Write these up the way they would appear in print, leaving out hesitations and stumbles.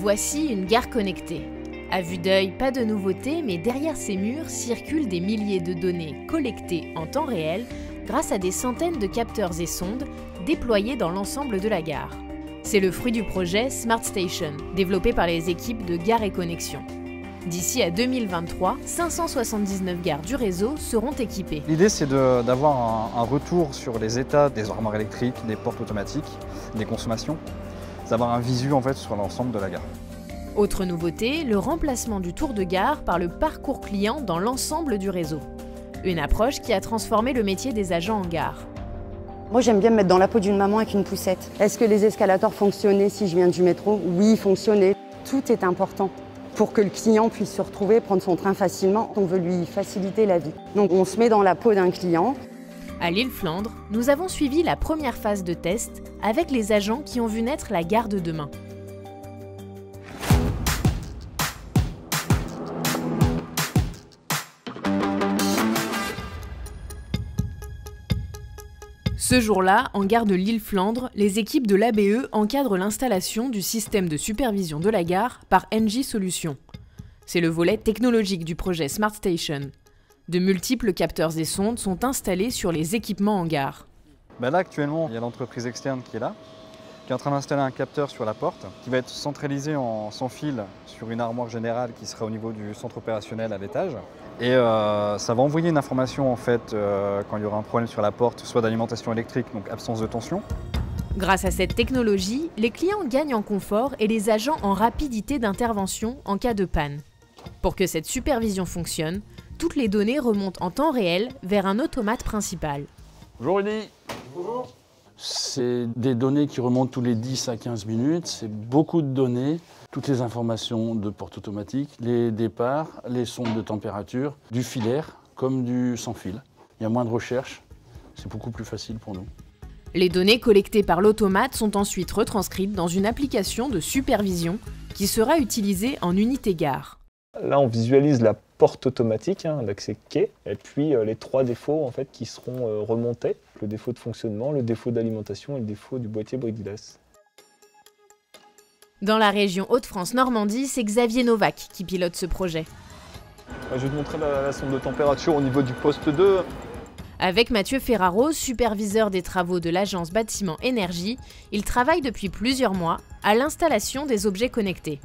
Voici une gare connectée. À vue d'œil, pas de nouveauté, mais derrière ces murs circulent des milliers de données collectées en temps réel grâce à des centaines de capteurs et sondes déployés dans l'ensemble de la gare. C'est le fruit du projet Smart Station, développé par les équipes de Gares & Connexions. D'ici à 2023, 579 gares du réseau seront équipées. L'idée, c'est d'avoir un retour sur les états des armoires électriques, des portes automatiques, des consommations, d'avoir un visu en fait sur l'ensemble de la gare. Autre nouveauté, le remplacement du tour de gare par le parcours client dans l'ensemble du réseau. Une approche qui a transformé le métier des agents en gare. Moi, j'aime bien me mettre dans la peau d'une maman avec une poussette. Est-ce que les escalators fonctionnaient si je viens du métro? Oui, ils fonctionnaient. Tout est important pour que le client puisse se retrouver, prendre son train facilement. On veut lui faciliter la vie. Donc on se met dans la peau d'un client. À l'île Flandre, nous avons suivi la première phase de test avec les agents qui ont vu naître la gare de demain. Ce jour-là, en gare de l'île Flandre, les équipes de l'ABE encadrent l'installation du système de supervision de la gare par Engie Solutions. C'est le volet technologique du projet Smart Station. De multiples capteurs et sondes sont installés sur les équipements en gare. Là, actuellement, il y a l'entreprise externe qui est là, qui est en train d'installer un capteur sur la porte, qui va être centralisé sans fil sur une armoire générale qui sera au niveau du centre opérationnel à l'étage. Et ça va envoyer une information en fait quand il y aura un problème sur la porte, soit d'alimentation électrique, donc absence de tension. Grâce à cette technologie, les clients gagnent en confort et les agents en rapidité d'intervention en cas de panne. Pour que cette supervision fonctionne, toutes les données remontent en temps réel vers un automate principal. Bonjour Rudy. Bonjour. C'est des données qui remontent tous les 10 à 15 minutes, c'est beaucoup de données, toutes les informations de porte automatique, les départs, les sondes de température, du filaire comme du sans fil. Il y a moins de recherche, c'est beaucoup plus facile pour nous. Les données collectées par l'automate sont ensuite retranscrites dans une application de supervision qui sera utilisée en unité gare. Là, on visualise la porte automatique d'accès quai et puis les 3 défauts en fait, qui seront remontés. Le défaut de fonctionnement, le défaut d'alimentation et le défaut du boîtier brise-glace. Dans la région Hauts-de-France-Normandie, c'est Xavier Novak qui pilote ce projet. Je vais te montrer la sonde de température au niveau du poste 2. Avec Mathieu Ferraro, superviseur des travaux de l'agence Bâtiment Énergie, il travaille depuis plusieurs mois à l'installation des objets connectés.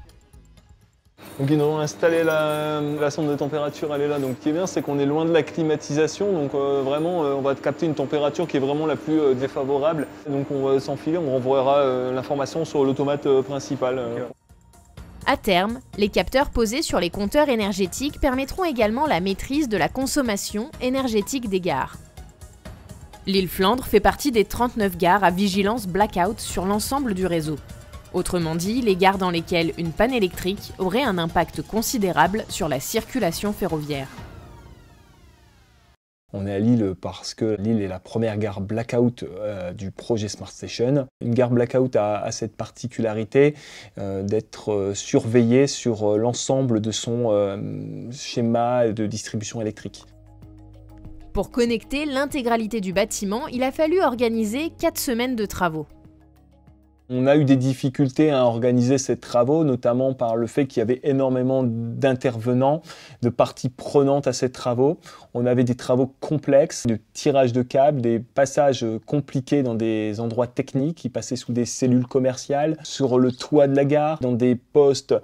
Donc ils nous ont installé la sonde de température, elle est là. Donc ce qui est bien, c'est qu'on est loin de la climatisation. Donc vraiment, on va capter une température qui est vraiment la plus défavorable. Donc on va s'enfiler, on renvoiera l'information sur l'automate principal. À terme, les capteurs posés sur les compteurs énergétiques permettront également la maîtrise de la consommation énergétique des gares. L'île Flandre fait partie des 39 gares à vigilance blackout sur l'ensemble du réseau. Autrement dit, les gares dans lesquelles une panne électrique aurait un impact considérable sur la circulation ferroviaire. On est à Lille parce que Lille est la première gare blackout du projet Smart Station. Une gare blackout a cette particularité d'être surveillée sur l'ensemble de son schéma de distribution électrique. Pour connecter l'intégralité du bâtiment, il a fallu organiser 4 semaines de travaux. On a eu des difficultés à organiser ces travaux, notamment par le fait qu'il y avait énormément d'intervenants, de parties prenantes à ces travaux. On avait des travaux complexes, de tirage de câbles, des passages compliqués dans des endroits techniques qui passaient sous des cellules commerciales, sur le toit de la gare, dans des postes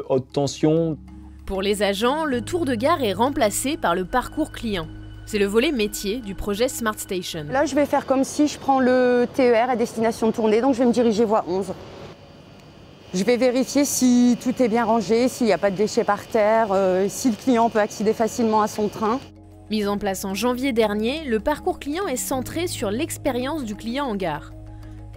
haute tension. Pour les agents, le tour de gare est remplacé par le parcours client. C'est le volet métier du projet Smart Station. Là, je vais faire comme si je prends le TER à destination tournée, donc je vais me diriger voie 11. Je vais vérifier si tout est bien rangé, s'il n'y a pas de déchets par terre, si le client peut accéder facilement à son train. Mis en place en janvier dernier, le parcours client est centré sur l'expérience du client en gare.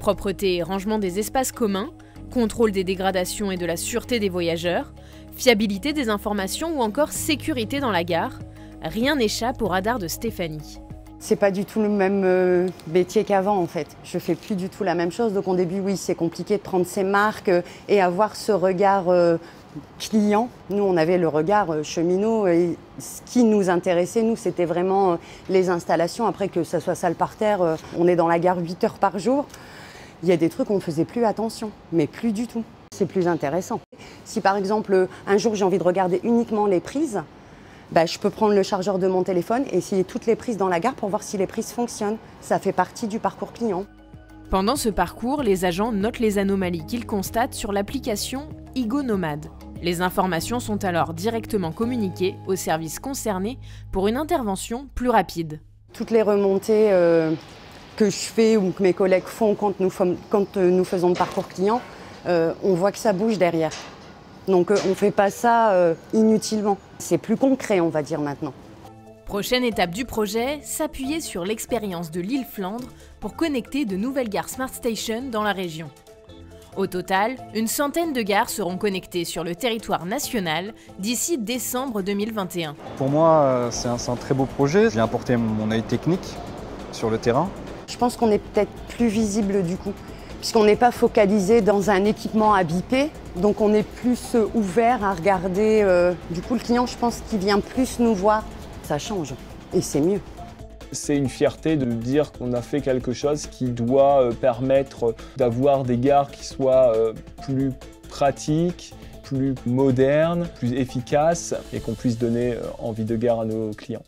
Propreté et rangement des espaces communs, contrôle des dégradations et de la sûreté des voyageurs, fiabilité des informations ou encore sécurité dans la gare. Rien n'échappe au radar de Stéphanie. C'est pas du tout le même métier qu'avant en fait. Je fais plus du tout la même chose. Donc au début, oui, c'est compliqué de prendre ses marques et avoir ce regard client. Nous, on avait le regard cheminot et ce qui nous intéressait, nous, c'était vraiment les installations. Après que ça soit salle par terre, on est dans la gare 8 heures par jour. Il y a des trucs on ne faisait plus attention, mais plus du tout. c'est plus intéressant. Si par exemple, un jour j'ai envie de regarder uniquement les prises, je peux prendre le chargeur de mon téléphone et essayer toutes les prises dans la gare pour voir si les prises fonctionnent. Ça fait partie du parcours client. Pendant ce parcours, les agents notent les anomalies qu'ils constatent sur l'application Igo Nomad. Les informations sont alors directement communiquées aux services concernés pour une intervention plus rapide. Toutes les remontées que je fais ou que mes collègues font quand nous faisons le parcours client, on voit que ça bouge derrière. Donc on ne fait pas ça inutilement. C'est plus concret, on va dire maintenant. Prochaine étape du projet, s'appuyer sur l'expérience de l'île Flandre pour connecter de nouvelles gares Smart Station dans la région. Au total, une centaine de gares seront connectées sur le territoire national d'ici décembre 2021. Pour moi, c'est un très beau projet. J'ai apporté mon œil technique sur le terrain. Je pense qu'on est peut-être plus visible du coup, puisqu'on n'est pas focalisé dans un équipement à biper, donc on est plus ouvert à regarder. Du coup, le client, je pense qu'il vient plus nous voir. Ça change et c'est mieux. C'est une fierté de dire qu'on a fait quelque chose qui doit permettre d'avoir des gares qui soient plus pratiques, plus modernes, plus efficaces et qu'on puisse donner envie de gare à nos clients.